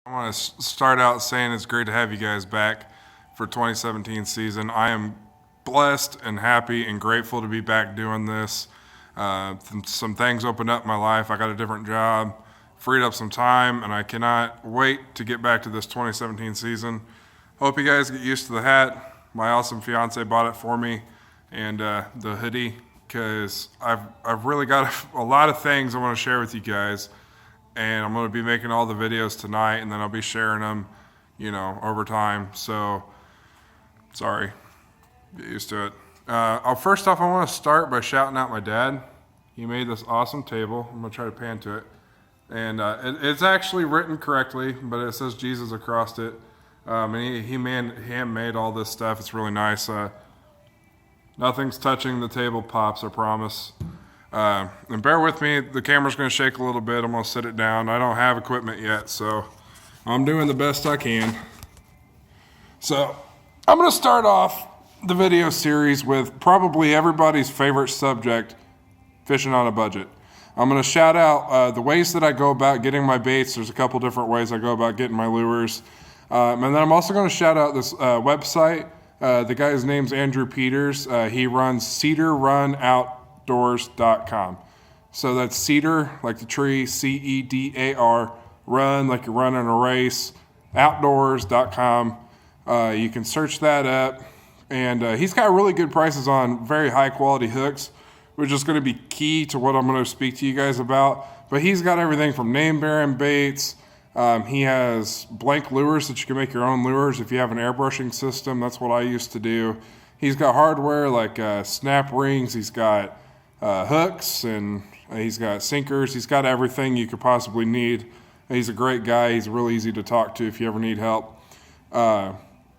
I want to start out saying it's great to have you guys back for 2017 season. I am blessed and happy and grateful to be back doing this. Some things opened up in my life. I got a different job, freed up some time, and I cannot wait to get back to this 2017 season. Hope you guys get used to the hat. My awesome fiance bought it for me, and the hoodie, because I've really got a lot of things I want to share with you guys. And I'm going to be making all the videos tonight, and then I'll be sharing them, over time. So, sorry, get used to it. First off, I want to start by shouting out my dad. He made this awesome table. I'm going to try to pan to it. And it's actually written correctly, but it says Jesus across it. And he handmade all this stuff. It's really nice. Nothing's touching the table pops, I promise. And bear with me, the camera's going to shake a little bit. I'm going to sit it down. I don't have equipment yet, so I'm doing the best I can. So I'm going to start off the video series with probably everybody's favorite subject, fishing on a budget. I'm going to shout out the ways that I go about getting my baits. There's a couple different ways I go about getting my lures. And then I'm also going to shout out this website. The guy's name's Andrew Peters. He runs CedarRunOutdoors.com. So that's cedar, like the tree, CEDAR, run, like you're running a race, outdoors.com. You can search that up. And he's got really good prices on very high quality hooks, which is going to be key to what I'm going to speak to you guys about. But he's got everything from name bearing baits. He has blank lures that you can make your own lures if you have an airbrushing system. That's what I used to do. He's got hardware like snap rings. He's got hooks, and he's got sinkers. He's got everything you could possibly need. He's a great guy. He's really easy to talk to if you ever need help. But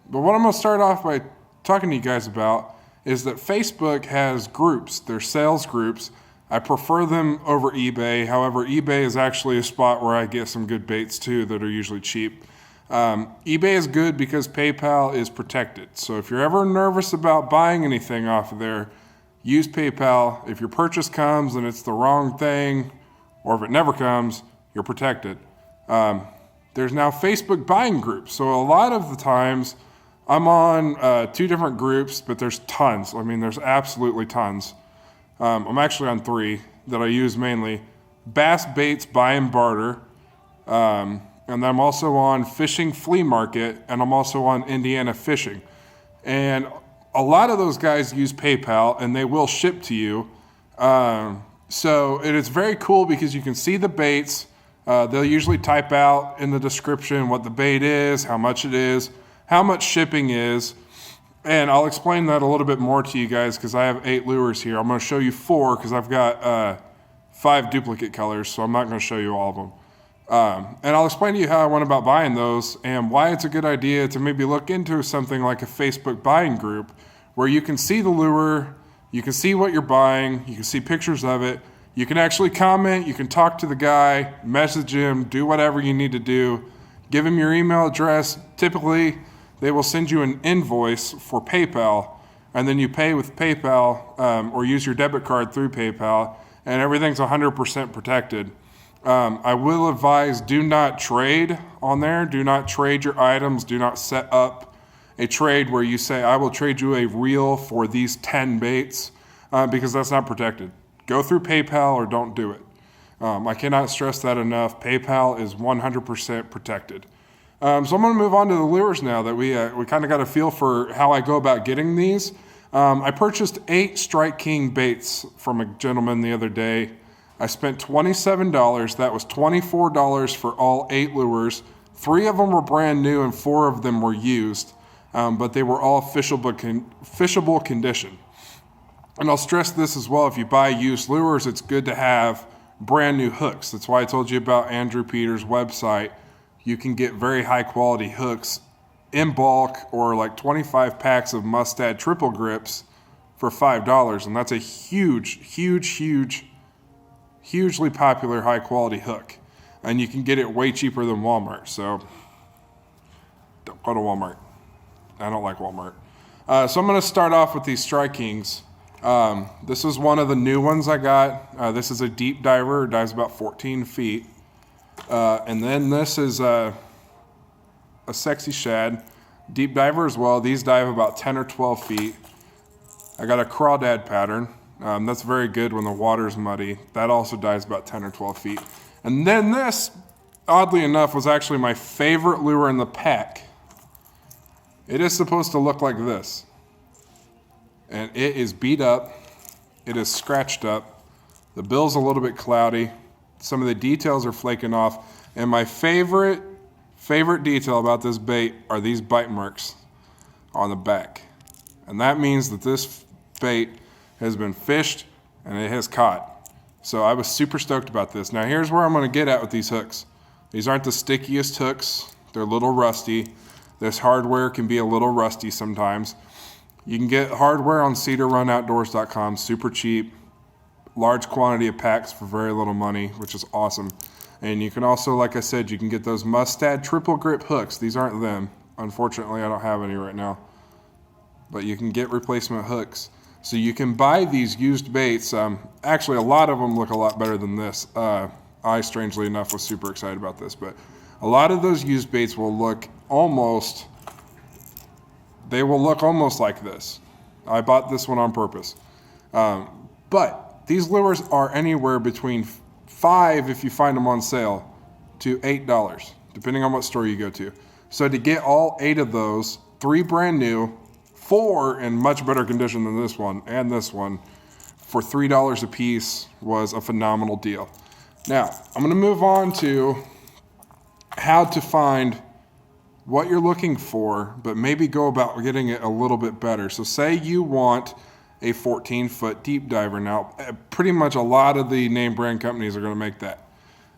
what I'm going to start off by talking to you guys about is that Facebook has groups. They're sales groups. I prefer them over eBay. However, eBay is actually a spot where I get some good baits too that are usually cheap. eBay is good because PayPal is protected. So if you're ever nervous about buying anything off of there, use PayPal. If your purchase comes and it's the wrong thing, or if it never comes, you're protected. There's now Facebook buying groups. So a lot of the times I'm on 2 different groups, but there's tons. I mean, there's absolutely tons. I'm actually on 3 that I use mainly. Bass Baits Buy and Barter. And then I'm also on Fishing Flea Market, and I'm also on Indiana Fishing. And a lot of those guys use PayPal, and they will ship to you. So it is very cool because you can see the baits. They'll usually type out in the description what the bait is, how much it is, how much shipping is. And I'll explain that a little bit more to you guys because I have 8 lures here. I'm going to show you 4 because I've got 5 duplicate colors, so I'm not going to show you all of them. And I'll explain to you how I went about buying those and why it's a good idea to maybe look into something like a Facebook buying group where you can see the lure, you can see what you're buying, you can see pictures of it, you can actually comment, you can talk to the guy, message him, do whatever you need to do, give him your email address. Typically, they will send you an invoice for PayPal, and then you pay with PayPal or use your debit card through PayPal, and everything's 100% protected. I will advise, do not trade on there. Do not trade your items. Do not set up a trade where you say, I will trade you a reel for these 10 baits, because that's not protected. Go through PayPal or don't do it. I cannot stress that enough. PayPal is 100% protected. So I'm going to move on to the lures now that we kind of got a feel for how I go about getting these. I purchased 8 Strike King baits from a gentleman the other day. I spent $27. That was $24 for all 8 lures. 3 of them were brand new and 4 of them were used, but they were all fishable condition. And I'll stress this as well, if you buy used lures, it's good to have brand new hooks. That's why I told you about Andrew Peters' website. You can get very high quality hooks in bulk or like 25 packs of Mustad triple grips for $5. And that's a hugely popular high quality hook. And you can get it way cheaper than Walmart. So don't go to Walmart. I don't like Walmart. So I'm going to start off with these Strike Kings. This is one of the new ones I got. This is a deep diver. It dives about 14 feet. And then this is a sexy shad. Deep diver as well. These dive about 10 or 12 feet. I got a crawdad pattern. That's very good when the water's muddy. That also dives about 10 or 12 feet. And then this, oddly enough, was actually my favorite lure in the pack. It is supposed to look like this. And it is beat up. It is scratched up. The bill's a little bit cloudy. Some of the details are flaking off. And my favorite detail about this bait are these bite marks on the back. And that means that this bait has been fished and it has caught. So I was super stoked about this. Now here's where I'm gonna get at with these hooks. These aren't the stickiest hooks. They're a little rusty. This hardware can be a little rusty sometimes. You can get hardware on cedarrunoutdoors.com, super cheap, large quantity of packs for very little money, which is awesome. And you can also, like I said, you can get those Mustad triple grip hooks. These aren't them. Unfortunately, I don't have any right now. But you can get replacement hooks. So you can buy these used baits. Actually, a lot of them look a lot better than this. I, strangely enough, was super excited about this. But a lot of those used baits will look almost like this. I bought this one on purpose. But these lures are anywhere between $5 if you find them on sale to $8, depending on what store you go to. So to get all 8 of those, 3 brand new, 4 in much better condition than this one and this one, for $3 a piece was a phenomenal deal. Now, I'm gonna move on to how to find what you're looking for, but maybe go about getting it a little bit better. So say you want a 14-foot deep diver. Now, pretty much a lot of the name brand companies are gonna make that.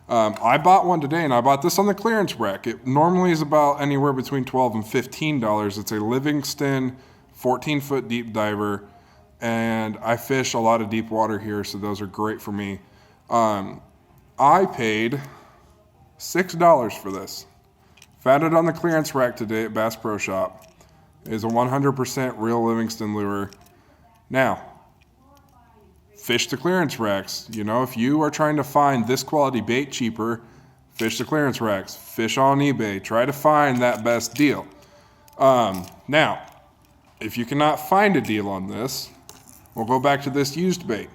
I bought one today, and I bought this on the clearance rack. It normally is about anywhere between $12 and $15. It's a Livingston 14-foot deep diver, and I fish a lot of deep water here, so those are great for me. I paid $6 for this. Found it on the clearance rack today at Bass Pro Shop. It is a 100% real Livingston lure. Now, fish the clearance racks. You know, if you are trying to find this quality bait cheaper, fish the clearance racks. Fish on eBay. Try to find that best deal. Now, if you cannot find a deal on this, we'll go back to this used bait.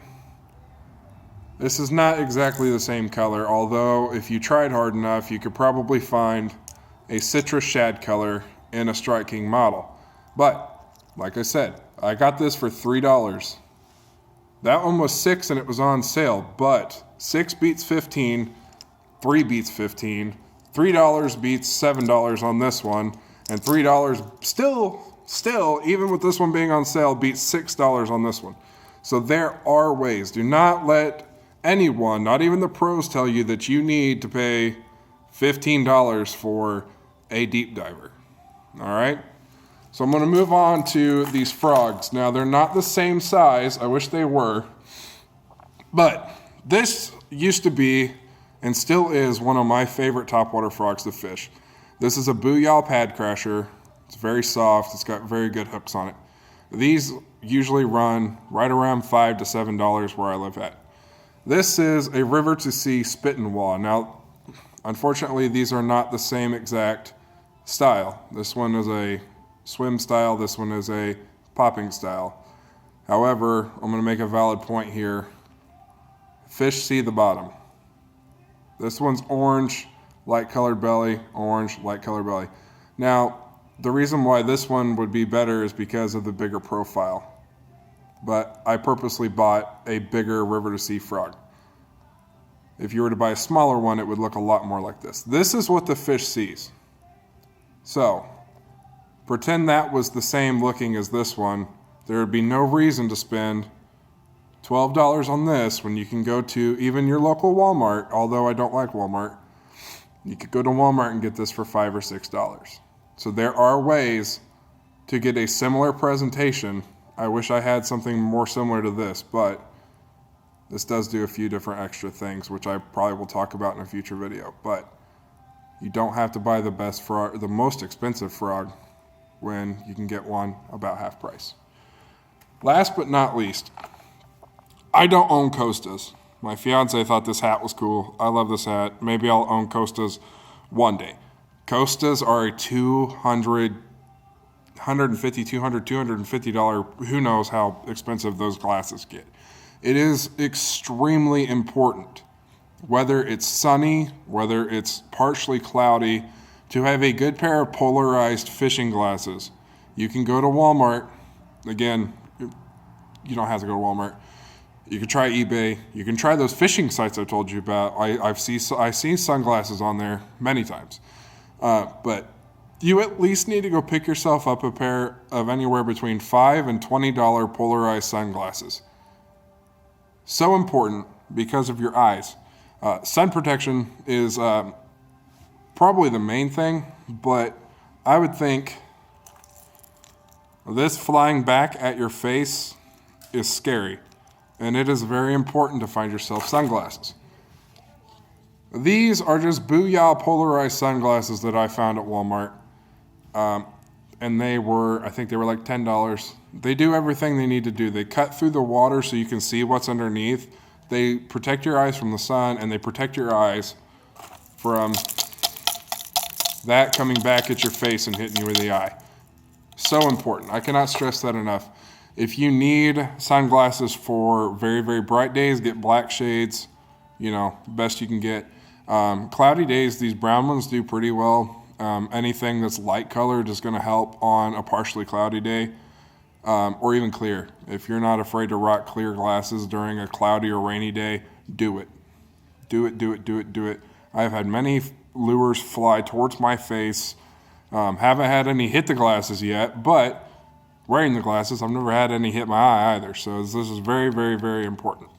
This is not exactly the same color, although if you tried hard enough, you could probably find a citrus shad color in a Strike King model. But, like I said, I got this for $3. That one was $6 and it was on sale, but 6 beats 15, 3 beats 15, $3 beats $7 on this one, and $3 still, even with this one being on sale, beats $6 on this one. So there are ways. Do not let anyone, not even the pros, tell you that you need to pay $15 for a deep diver. All right? So I'm going to move on to these frogs. Now, they're not the same size. I wish they were. But this used to be, and still is, one of my favorite topwater frogs to fish. This is a Booyah Pad Crasher. It's very soft. It's got very good hooks on it. These usually run right around $5 to $7 where I live at. This is a River to Sea Spit and Wah. Now, unfortunately, these are not the same exact style. This one is a swim style. This one is a popping style. However, I'm going to make a valid point here. Fish see the bottom. This one's orange, light colored belly, orange, light colored belly. Now, the reason why this one would be better is because of the bigger profile. But I purposely bought a bigger River to Sea frog. If you were to buy a smaller one, it would look a lot more like this. This is what the fish sees. So, pretend that was the same looking as this one. There would be no reason to spend $12 on this when you can go to even your local Walmart, although I don't like Walmart. You could go to Walmart and get this for $5 or $6. So there are ways to get a similar presentation. I wish I had something more similar to this, but this does do a few different extra things, which I probably will talk about in a future video. But you don't have to buy the best frog, the most expensive frog, when you can get one about half price. Last but not least, I don't own Costas. My fiance thought this hat was cool. I love this hat. Maybe I'll own Costas one day. Costas are a $250, $250, who knows how expensive those glasses get. It is extremely important, whether it's sunny, whether it's partially cloudy, to have a good pair of polarized fishing glasses. You can go to Walmart. Again, you don't have to go to Walmart. You can try eBay. You can try those fishing sites I told you about. I've seen sunglasses on there many times. But you at least need to go pick yourself up a pair of anywhere between $5 and $20 polarized sunglasses. So important because of your eyes. Sun protection is probably the main thing, but I would think this flying back at your face is scary, and it is very important to find yourself sunglasses. These are just Booyah polarized sunglasses that I found at Walmart, and I think they were like $10. They do everything they need to do. They cut through the water so you can see what's underneath. They protect your eyes from the sun, and they protect your eyes from that coming back at your face and hitting you in the eye. So important. I cannot stress that enough. If you need sunglasses for very, very bright days, get black shades, best you can get. Cloudy days, these brown ones do pretty well. Anything that's light colored is going to help on a partially cloudy day, or even clear. If you're not afraid to rock clear glasses during a cloudy or rainy day, do it. Do it. I've had many lures fly towards my face. Haven't had any hit the glasses yet, but wearing the glasses, I've never had any hit my eye either. So this is very, very, very important.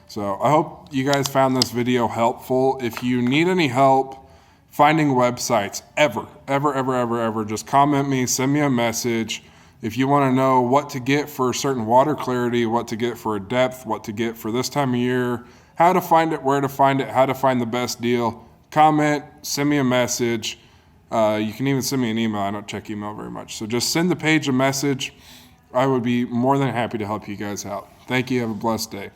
So I hope you guys found this video helpful. If you need any help finding websites, ever, just comment me, send me a message. If you want to know what to get for certain water clarity, what to get for a depth, what to get for this time of year, how to find it, where to find it, how to find the best deal, comment, send me a message. You can even send me an email. I don't check email very much. So just send the page a message. I would be more than happy to help you guys out. Thank you. Have a blessed day.